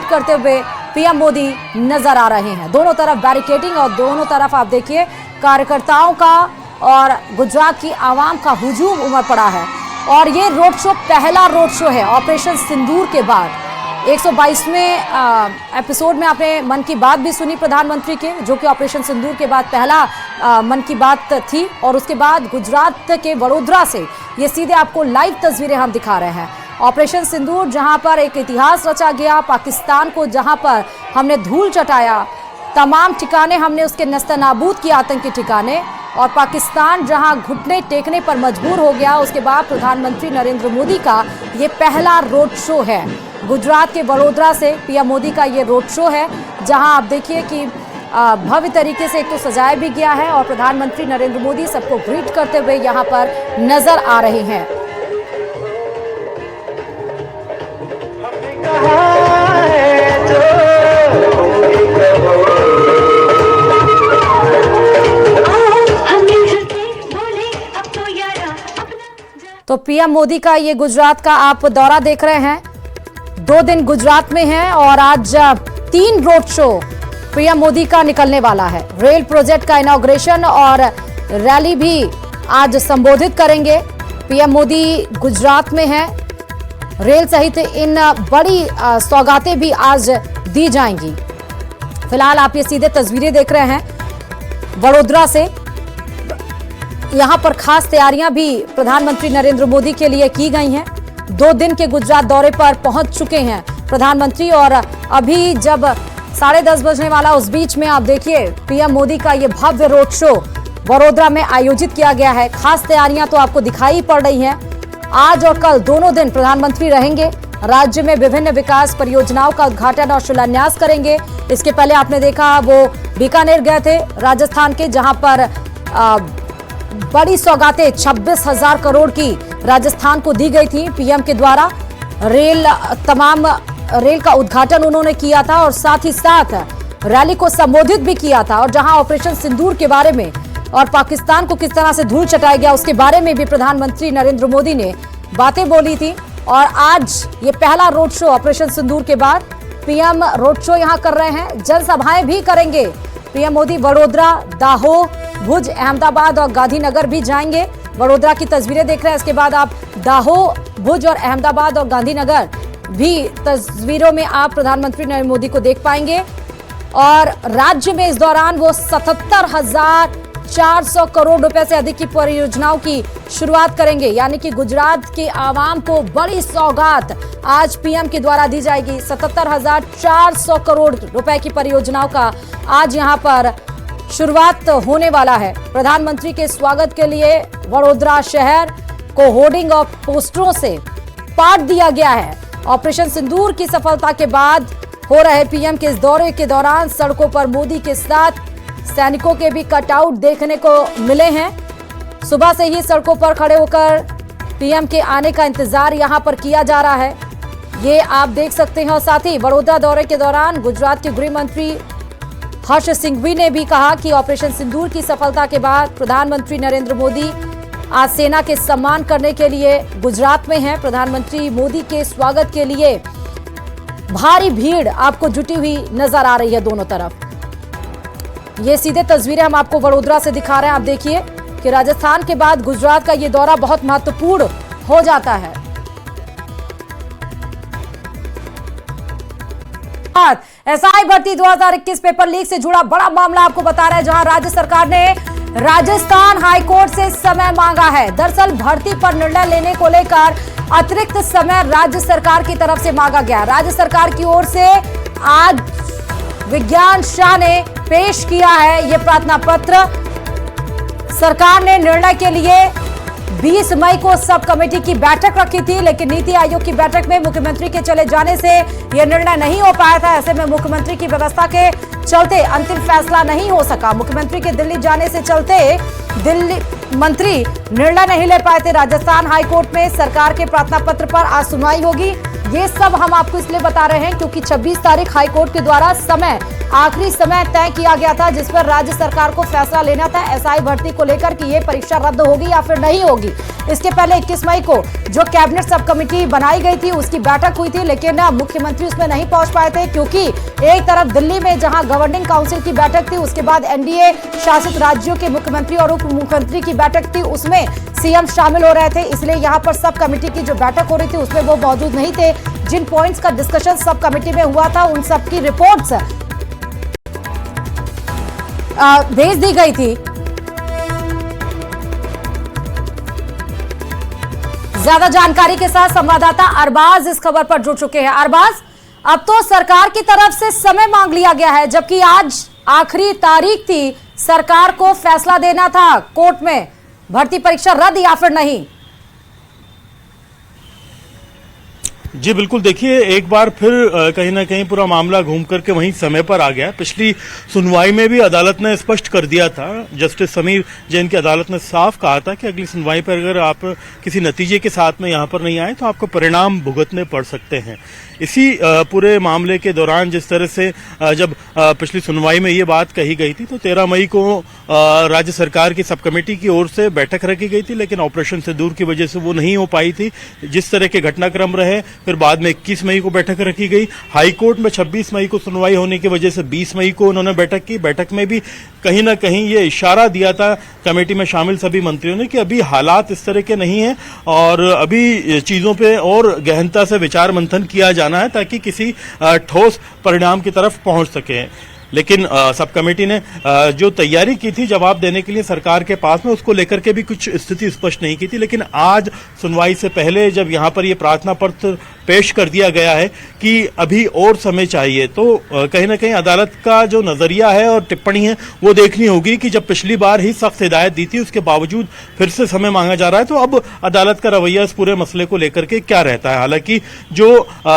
Greet करते हुए PM Modi नजर आ रहे हैं। दोनों तरफ बैरिकेडिंग और दोनों तरफ आप देखिए कार्यकर्ताओं का और गुजरात की आवाम का हुजूम उमड़ पड़ा है। और ये रोड शो पहला रोड शो है ऑपरेशन सिंदूर के बाद। 122वें एपिसोड में आपने मन की बात भी सुनी प्रधानमंत्री के, जो कि ऑपरेशन सिंदूर के बाद पहला मन की बात थी। और उसके बाद गुजरात के वडोदरा से ये सीधे आपको लाइव तस्वीरें हम दिखा रहे हैं। ऑपरेशन सिंदूर जहां पर एक इतिहास रचा गया, पाकिस्तान को जहां पर हमने धूल चटाया, तमाम ठिकाने हमने उसके नस्तनाबूद किए आतंकी ठिकाने, और पाकिस्तान जहां घुटने टेकने पर मजबूर हो गया। उसके बाद प्रधानमंत्री नरेंद्र मोदी का ये पहला रोड शो है। गुजरात के वडोदरा से पीएम मोदी का ये रोड शो है, जहां आप देखिए कि भव्य तरीके से एक तो सजाया भी गया है और प्रधानमंत्री नरेंद्र मोदी सबको ग्रीट करते हुए यहां पर नजर आ रहे हैं। तो पीएम मोदी का ये गुजरात का आप दौरा देख रहे हैं। 2 दिन गुजरात में हैं और आज 3 रोड शो पीएम मोदी का निकलने वाला है। रेल प्रोजेक्ट का इनॉग्रेशन और रैली भी आज संबोधित करेंगे। पीएम मोदी गुजरात में हैं। रेल सहित इन बड़ी सौगातें भी आज दी जाएंगी। फिलहाल आप ये सीधे तस्वीरें देख रहे हैं वडोदरा से। यहां पर खास तैयारियां भी प्रधानमंत्री नरेंद्र मोदी के लिए की गई हैं। 2 दिन के गुजरात दौरे पर पहुंच चुके हैं प्रधानमंत्री, और अभी जब 10:30 बजने वाला उस बीच में आप देखिए पीएम मोदी का ये भव्य रोड शो वडोदरा में आयोजित किया गया है। खास तैयारियां तो आपको दिखाई पड़ रही हैं। आज और कल दोनों दिन प्रधानमंत्री रहेंगे, राज्य में विभिन्न विकास परियोजनाओं का उद्घाटन और शिलान्यास करेंगे। इसके पहले आपने देखा वो बीकानेर गए थे राजस्थान के, जहां पर बड़ी सौगातें 26,000 करोड़ की राजस्थान को दी गई थी पीएम के द्वारा। तमाम रेल का उद्घाटन उन्होंने किया था और साथ ही साथ रैली को संबोधित भी किया था। और जहां ऑपरेशन सिंदूर के बारे में और पाकिस्तान को किस तरह से धूल चटाया गया उसके बारे में भी प्रधानमंत्री नरेंद्र मोदी ने बातें बोली थी। और आज ये पहला रोड शो ऑपरेशन सिंदूर के बाद पीएम रोड शो यहां कर रहे हैं। जनसभाएं भी करेंगे पीएम मोदी। वडोदरा, दाहोद, भुज, अहमदाबाद और गांधीनगर भी जाएंगे। वडोदरा की तस्वीरें देख रहे हैं, इसके बाद आप दाहोद, भुज और अहमदाबाद और गांधीनगर भी तस्वीरों में आप प्रधानमंत्री नरेंद्र मोदी को देख पाएंगे। और राज्य में इस दौरान वो 77,400 करोड़ रुपए से अधिक की परियोजनाओं की शुरुआत करेंगे। यानी कि गुजरात की आवाम को बड़ी सौगात आज पीएम के द्वारा दी जाएगी। 77,400 करोड़ रुपए की परियोजनाओं का आज यहां पर शुरुआत होने वाला है। प्रधानमंत्री के स्वागत के लिए वडोदरा शहर को होर्डिंग और पोस्टरों से पाट दिया गया है। ऑपरेशन सिंदूर की सफलता के बाद हो रहे पीएम के इस दौरे के दौरान सड़कों पर मोदी के साथ सैनिकों के भी कटआउट देखने को मिले हैं। सुबह से ही सड़कों पर खड़े होकर पीएम के आने का इंतजार यहां पर किया जा रहा है, ये आप देख सकते हैं। और साथ ही वडोदरा दौरे के दौरान गुजरात के गृह मंत्री हर्ष सिंघवी ने भी कहा कि ऑपरेशन सिंदूर की सफलता के बाद प्रधानमंत्री नरेंद्र मोदी आज सेना के सम्मान करने के लिए गुजरात में हैं। प्रधानमंत्री मोदी के स्वागत के लिए भारी भीड़ आपको जुटी हुई नजर आ रही है दोनों तरफ। ये सीधे तस्वीरें हम आपको वडोदरा से दिखा रहे हैं। आप देखिए कि राजस्थान के बाद गुजरात का ये दौरा बहुत महत्वपूर्ण हो जाता है। एसआई भर्ती 2021 पेपर लीक से जुड़ा बड़ा मामला आपको बता रहे हैं, जहां राज्य सरकार ने राजस्थान हाईकोर्ट से समय मांगा है। दरअसल भर्ती पर निर्णय लेने को लेकर अतिरिक्त समय राज्य सरकार की तरफ से मांगा गया। राज्य सरकार की ओर से आज विज्ञान शाह ने पेश किया है ये प्रार्थना पत्र। सरकार ने निर्णय के लिए 20 मई को सब कमेटी की बैठक रखी थी, लेकिन नीति आयोग की बैठक में मुख्यमंत्री के चले जाने से यह निर्णय नहीं हो पाया था। ऐसे में मुख्यमंत्री की व्यवस्था के चलते अंतिम फैसला नहीं हो सका। मुख्यमंत्री के दिल्ली जाने से चलते दिल्ली मंत्री निर्णय नहीं ले पाए थे। राजस्थान हाईकोर्ट में सरकार के प्रार्थना पत्र पर आज सुनवाई होगी। ये सब हम आपको इसलिए बता रहे हैं क्योंकि 26 तारीख हाईकोर्ट के द्वारा आखिरी समय तय किया गया था, जिस पर राज्य सरकार को फैसला लेना था एसआई भर्ती को लेकर कि ये परीक्षा रद्द होगी या फिर नहीं होगी। इसके पहले 21 मई को जो कैबिनेट सब कमेटी बनाई गई थी उसकी बैठक हुई थी, लेकिन मुख्यमंत्री उसमें नहीं पहुंच पाए थे क्योंकि एक तरफ दिल्ली में जहां गवर्निंग काउंसिल की बैठक थी, उसके बाद एनडीए शासित राज्यों के मुख्यमंत्री और उप मुख्यमंत्री की बैठक थी, उसमें सीएम शामिल हो रहे थे। इसलिए यहां पर सब कमेटी की जो बैठक हो रही थी उसमें वो मौजूद नहीं थे। जिन पॉइंट्स का डिस्कशन सब कमेटी में हुआ था उन सब की रिपोर्ट्स भेज दी गई थी। ज्यादा जानकारी के साथ संवाददाता अरबाज इस खबर पर जुड़ चुके हैं। अरबाज, अब तो सरकार की तरफ से समय मांग लिया गया है, जबकि आज आखिरी तारीख थी, सरकार को फैसला देना था कोर्ट में भर्ती परीक्षा रद्द या फिर नहीं। जी बिल्कुल, देखिए एक बार फिर कहीं ना कहीं पूरा मामला घूम करके वहीं समय पर आ गया। पिछली सुनवाई में भी अदालत ने स्पष्ट कर दिया था, जस्टिस समीर जैन की अदालत ने साफ कहा था कि अगली सुनवाई पर अगर आप किसी नतीजे के साथ में यहां पर नहीं आए तो आपको परिणाम भुगतने पड़ सकते हैं। इसी पूरे मामले के दौरान जिस तरह से जब पिछली सुनवाई में ये बात कही गई थी तो 13 मई को राज्य सरकार की सब कमेटी की ओर से बैठक रखी गई थी, लेकिन ऑपरेशन सिंदूर की वजह से वो नहीं हो पाई थी। जिस तरह के घटनाक्रम रहे, फिर बाद में 21 मई को बैठक रखी गई। हाईकोर्ट में 26 मई को सुनवाई होने की वजह से 20 मई को उन्होंने बैठक की। बैठक में भी कहीं ना कहीं ये इशारा दिया था कमेटी में शामिल सभी मंत्रियों ने कि अभी हालात इस तरह के नहीं हैं और अभी चीजों पे और गहनता से विचार मंथन किया जाना है ताकि किसी ठोस परिणाम की तरफ पहुंच सके। लेकिन सब कमेटी ने जो तैयारी की थी जवाब देने के लिए सरकार के पास में, उसको लेकर के भी कुछ स्थिति स्पष्ट नहीं की थी। लेकिन आज सुनवाई से पहले जब यहां पर ये प्रार्थना पत्र पेश कर दिया गया है कि अभी और समय चाहिए, तो कहीं ना कहीं अदालत का जो नजरिया है और टिप्पणी है वो देखनी होगी कि जब पिछली बार ही सख्त हिदायत दी थी उसके बावजूद फिर से समय मांगा जा रहा है, तो अब अदालत का रवैया इस पूरे मसले को लेकर के क्या रहता है। हालांकि जो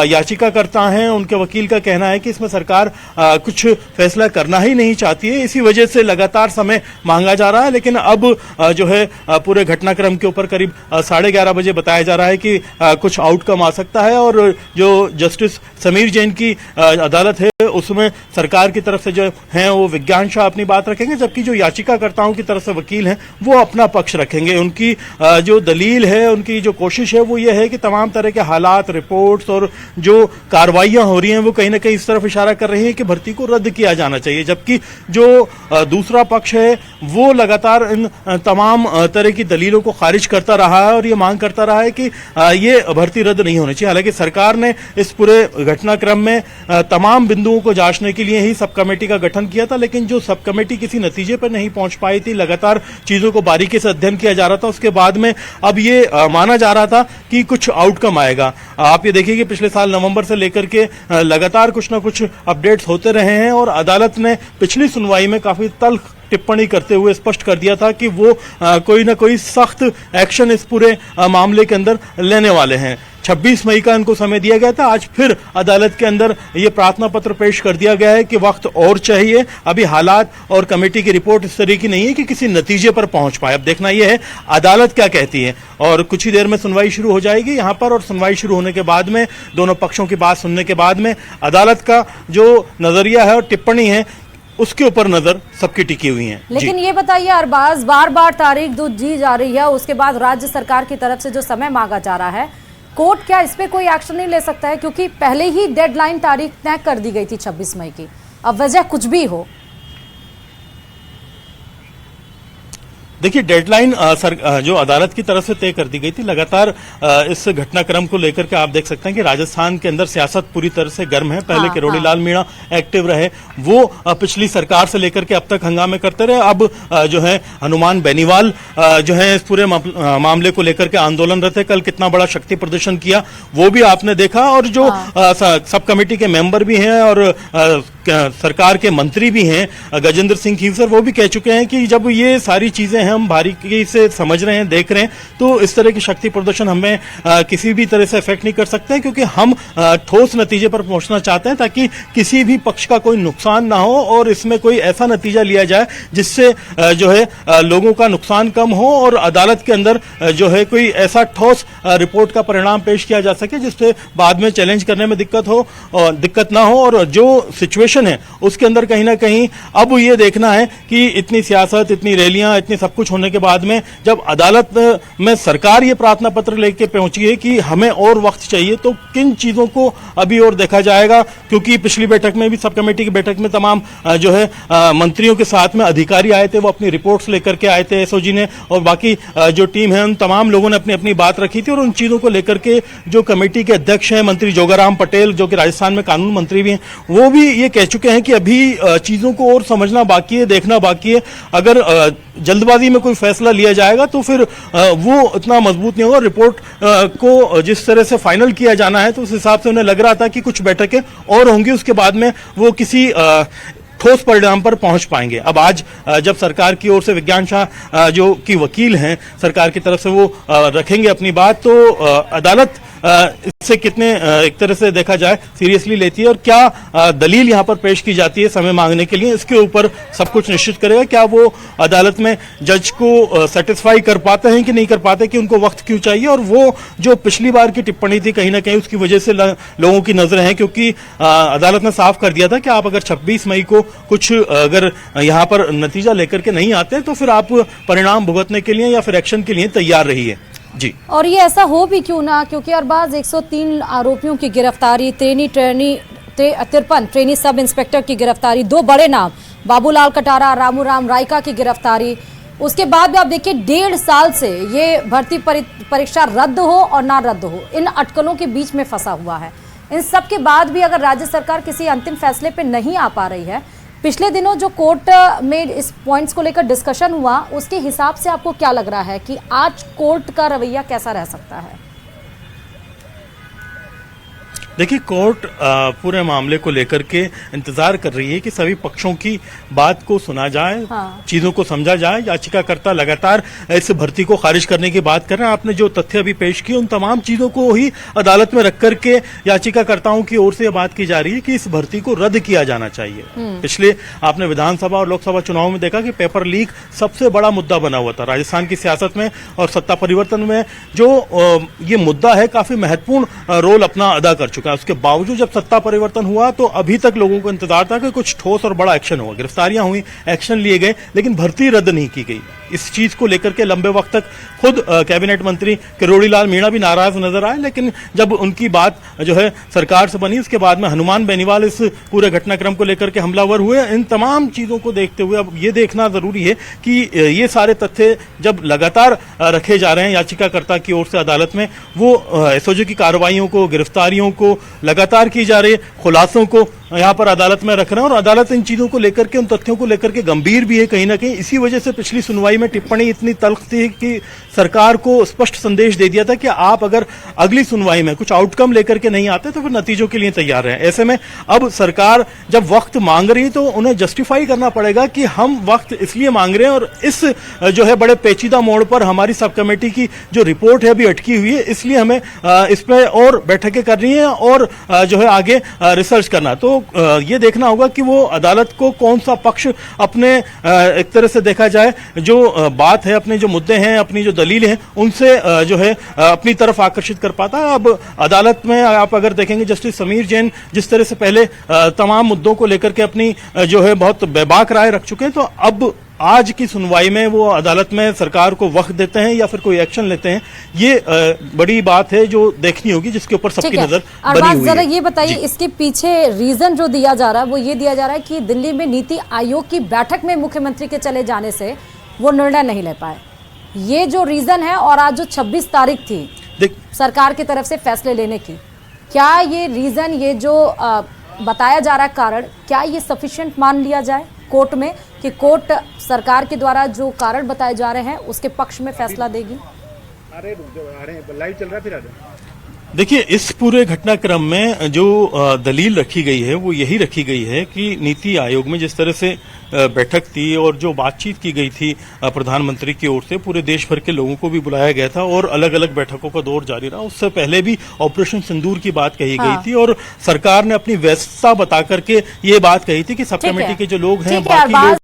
याचिकाकर्ता हैं उनके वकील का कहना है कि इसमें सरकार कुछ फैसला करना ही नहीं चाहती है, इसी वजह से लगातार समय मांगा जा रहा है। लेकिन अब जो है पूरे घटनाक्रम के ऊपर करीब 11:30 बजे बताया जा रहा है कि कुछ आउटकम आ सकता है और जो जस्टिस समीर जैन की अदालत है उसमें सरकार की तरफ से जो हैं वो विज्ञान शाह अपनी बात रखेंगे, जबकि जो याचिकाकर्ताओं की तरफ से वकील हैं वो अपना पक्ष रखेंगे। उनकी जो दलील है, उनकी जो कोशिश है वो ये है कि तमाम तरह के हालात, रिपोर्ट्स और जो कार्रवाइयां हो रही हैं वो कहीं ना कहीं इस तरफ इशारा कर रही हैं कि भर्ती को रद्द किया जाना चाहिए, जबकि जो दूसरा पक्ष है वो लगातार इन तमाम तरह की दलीलों को खारिज करता रहा है और ये मांग करता रहा है कि ये भर्ती रद्द नहीं होनी चाहिए। हालांकि सरकार ने इस पूरे घटनाक्रम में तमाम बिंदुओं को जांचने के लिए ही सब कमेटी का गठन किया था, लेकिन जो सब कमेटी किसी नतीजे पर नहीं पहुंच पाई थी, लगातार चीजों को बारीकी से अध्ययन किया जा रहा था। उसके बाद में अब ये माना जा रहा था कि कुछ आउटकम आएगा। आप ये देखिए कि पिछले साल नवंबर से लेकर के लगातार कुछ ना कुछ अपडेट्स होते रहे हैं और अदालत ने पिछली सुनवाई में काफी तल्ख टिप्पणी करते हुए स्पष्ट कर दिया था कि वो कोई ना कोई सख्त एक्शन इस पूरे मामले के अंदर लेने वाले हैं। 26 मई का इनको समय दिया गया था। आज फिर अदालत के अंदर ये प्रार्थना पत्र पेश कर दिया गया है कि वक्त और चाहिए, अभी हालात और कमेटी की रिपोर्ट इस तरह की नहीं है कि किसी नतीजे पर पहुंच पाए। अब देखना यह है अदालत क्या कहती है और कुछ ही देर में सुनवाई शुरू हो जाएगी यहां पर और सुनवाई शुरू होने के बाद में, दोनों पक्षों की बात सुनने के बाद में अदालत का जो नजरिया है और टिप्पणी है उसके ऊपर नजर सबकी टिकी हुई है। लेकिन ये बताइए अरबाज, बार बार तारीख दी जा रही है, उसके बाद राज्य सरकार की तरफ से जो समय मांगा जा रहा है, कोर्ट क्या इस पे कोई एक्शन नहीं ले सकता है? क्योंकि पहले ही डेडलाइन तारीख तय कर दी गई थी 26 मई की, अब वजह कुछ भी हो। देखिए डेडलाइन जो अदालत की तरफ से तय कर दी गई थी, लगातार इस घटनाक्रम को लेकर के आप देख सकते हैं कि राजस्थान के अंदर सियासत पूरी तरह से गर्म है। पहले किरोड़ी लाल मीणा एक्टिव रहे, वो पिछली सरकार से लेकर के अब तक हंगामे करते रहे। अब जो है हनुमान बेनीवाल जो है इस पूरे मामले को लेकर के आंदोलनरत है। कल कितना बड़ा शक्ति प्रदर्शन किया वो भी आपने देखा और जो सब कमेटी के मेंबर भी हैं और सरकार के मंत्री भी हैं गजेंद्र सिंह खीवसर, वो भी कह चुके हैं कि जब ये सारी चीजें हम बारीकी से समझ रहे हैं, देख रहे हैं, तो इस तरह की शक्ति प्रदर्शन हमें किसी भी तरह से इफेक्ट नहीं कर सकते हैं, क्योंकि हम ठोस नतीजे पर पहुंचना चाहते हैं ताकि किसी भी पक्ष का कोई नुकसान ना हो और इसमें कोई ऐसा नतीजा लिया जाए जिससे जो है लोगों का नुकसान कम हो और अदालत के अंदर जो है कोई ऐसा ठोस रिपोर्ट का परिणाम पेश किया जा सके जिससे बाद में चैलेंज करने में दिक्कत ना हो। और जो सिचुएशन है उसके अंदर कहीं ना कहीं अब ये देखना है कि इतनी सियासत, इतनी रैलियां, इतनी सब कुछ होने के बाद में जब अदालत में सरकार ये प्रार्थना पत्र लेके पहुंची है कि हमें और वक्त चाहिए, तो किन चीजों को अभी और देखा जाएगा, क्योंकि पिछली बैठक में भी, सब कमेटी की बैठक में तमाम जो है मंत्रियों के साथ में अधिकारी आए थे, वो अपनी रिपोर्ट्स लेकर के आए थे एसओजी ने, और बाकी जो टीम है उन तमाम लोगों ने अपनी अपनी बात रखी थी। और उन चीजों को लेकर के जो कमेटी के अध्यक्ष हैं मंत्री जोगाराम पटेल, जो कि राजस्थान में कानून मंत्री भी हैं, वो भी ये कह चुके हैं कि अभी चीजों को और समझना बाकी है, देखना बाकी है। अगर जल्दबाजी में कोई फैसला लिया जाएगा तो फिर वो इतना मजबूत नहीं होगा। रिपोर्ट को जिस तरह से फाइनल किया जाना है, तो उस हिसाब से उन्हें लग रहा था कि कुछ बैठकें और होंगी, उसके बाद में वो किसी ठोस परिणाम पर पहुंच पाएंगे। अब आज जब सरकार की ओर से विज्ञान शाह जो कि वकील हैं सरकार की तरफ से, वो रखेंगे अपनी बात, तो अदालत इससे कितने एक तरह से देखा जाए सीरियसली लेती है और क्या दलील यहां पर पेश की जाती है समय मांगने के लिए, इसके ऊपर सब कुछ निश्चित करेगा। क्या वो अदालत में जज को सेटिस्फाई कर पाते हैं कि नहीं कर पाते, कि उनको वक्त क्यों चाहिए, और वो जो पिछली बार की टिप्पणी थी कहीं ना कहीं उसकी वजह से लोगों की नजरें हैं, क्योंकि अदालत ने साफ कर दिया था कि आप अगर 26 मई को कुछ अगर यहां पर नतीजा लेकर के नहीं आते हैं तो फिर आप परिणाम भुगतने के लिए या फिर एक्शन के लिए तैयार रहिए। जी, और ये ऐसा हो भी क्यों ना, क्योंकि अरबाज 103 आरोपियों की गिरफ्तारी, 53 ट्रेनी सब इंस्पेक्टर की गिरफ्तारी, 2 बड़े नाम बाबूलाल कटारा, रामूराम रायका की गिरफ्तारी, उसके बाद भी आप देखिए 1.5 साल से ये भर्ती परीक्षा रद्द हो और ना रद्द हो, इन अटकलों के बीच में फंसा हुआ है। इन सब के बाद भी अगर राज्य सरकार किसी अंतिम फैसले पे नहीं आ पा रही है, पिछले दिनों जो कोर्ट में इस पॉइंट्स को लेकर डिस्कशन हुआ, उसके हिसाब से आपको क्या लग रहा है कि आज कोर्ट का रवैया कैसा रह सकता है? देखिए, कोर्ट पूरे मामले को लेकर के इंतजार कर रही है कि सभी पक्षों की बात को सुना जाए, चीजों को समझा जाए। याचिकाकर्ता लगातार इस भर्ती को खारिज करने की बात कर रहे हैं। आपने जो तथ्य अभी पेश किए, उन तमाम चीजों को ही अदालत में रख करके याचिकाकर्ताओं की ओर से यह बात की जा रही है कि इस भर्ती को रद्द किया जाना चाहिए। पिछले आपने विधानसभा और लोकसभा चुनाव में देखा कि पेपर लीक सबसे बड़ा मुद्दा बना हुआ था राजस्थान की सियासत में, और सत्ता परिवर्तन में जो ये मुद्दा है काफी महत्वपूर्ण रोल अपना अदा कर चुका। उसके बावजूद जब सत्ता परिवर्तन हुआ तो अभी तक लोगों को इंतजार था कि कुछ ठोस और बड़ा एक्शन हुआ, गिरफ्तारियां हुई, एक्शन लिए गए, लेकिन भर्ती रद्द नहीं की गई। इस चीज को लेकर के लंबे वक्त तक खुद कैबिनेट मंत्री किरोड़ी लाल मीणा भी नाराज नजर आए, लेकिन जब उनकी बात जो है सरकार से बनी, उसके बाद में हनुमान बेनीवाल इस पूरे घटनाक्रम को लेकर के हमलावर हुए। इन तमाम चीजों को देखते हुए अब ये देखना जरूरी है कि ये सारे तथ्य जब लगातार रखे जा रहे हैं याचिकाकर्ता की ओर से अदालत में, वो एसओजी की कार्रवाइयों को, गिरफ्तारियों को लगातार की जा रही खुलासों को यहाँ पर अदालत में रख रहे हैं, और अदालत इन चीजों को लेकर के, उन तथ्यों को लेकर के गंभीर भी है कहीं ना कहीं। इसी वजह से पिछली सुनवाई में टिप्पणी इतनी तल्ख थी कि सरकार को स्पष्ट संदेश दे दिया था कि आप अगर अगली सुनवाई में कुछ आउटकम लेकर के नहीं आते तो फिर नतीजों के लिए तैयार रहें। ऐसे में अब सरकार जब वक्त मांग रही है तो उन्हें जस्टिफाई करना पड़ेगा कि हम वक्त इसलिए मांग रहे हैं, और इस जो है बड़े पेचीदा मोड़ पर हमारी सब कमेटी की जो रिपोर्ट है अभी अटकी हुई है, इसलिए हमें इस पर और बैठकें करनी है और जो है आगे रिसर्च करना। तो ये देखना होगा कि वो अदालत को कौन सा पक्ष अपने एक तरह से देखा जाए जो बात है, अपने जो मुद्दे हैं, अपनी जो दलील है, उनसे जो है अपनी तरफ आकर्षित कर पाता है। अब अदालत में आप अगर देखेंगे जस्टिस समीर जैन जिस तरह से पहले तमाम मुद्दों को लेकर के अपनी जो है बहुत बेबाक राय रख चुके हैं, तो अब आज की सुनवाई में वो अदालत में सरकार को वक्त देते हैं या फिर कोई एक्शन लेते हैं, ये बड़ी बात है जो देखनी होगी, जिसके ऊपर सबकी नजर बनी हुई है। जरा ये बताइए, इसके पीछे रीजन जो दिया जा रहा है वो ये दिया जा रहा है कि दिल्ली में नीति आयोग की बैठक में मुख्यमंत्री के चले जाने से वो निर्णय नहीं ले पाए, ये जो रीजन है। और आज जो 26 तारीख थी सरकार की तरफ से फैसले लेने की, क्या ये रीजन, ये जो बताया जा रहा है कारण, क्या ये सफिशिएंट मान लिया जाए कोर्ट में कि कोर्ट सरकार के द्वारा जो कारण बताए जा रहे हैं उसके पक्ष में फैसला देगी? लाइव चल रहा है फिर देखिए, इस पूरे घटनाक्रम में जो दलील रखी गई है वो यही रखी गई है कि नीति आयोग में जिस तरह से बैठक थी और जो बातचीत की गई थी प्रधानमंत्री की ओर से, पूरे देश भर के लोगों को भी बुलाया गया था और अलग अलग बैठकों का दौर जारी रहा। उससे पहले भी ऑपरेशन सिंदूर की बात कही गई थी और सरकार ने अपनी व्यस्तता बता करके ये बात कही थी कि सब ठीक है। कमेटी के जो लोग हैं ठीक है, बाकी अरबाज। लोग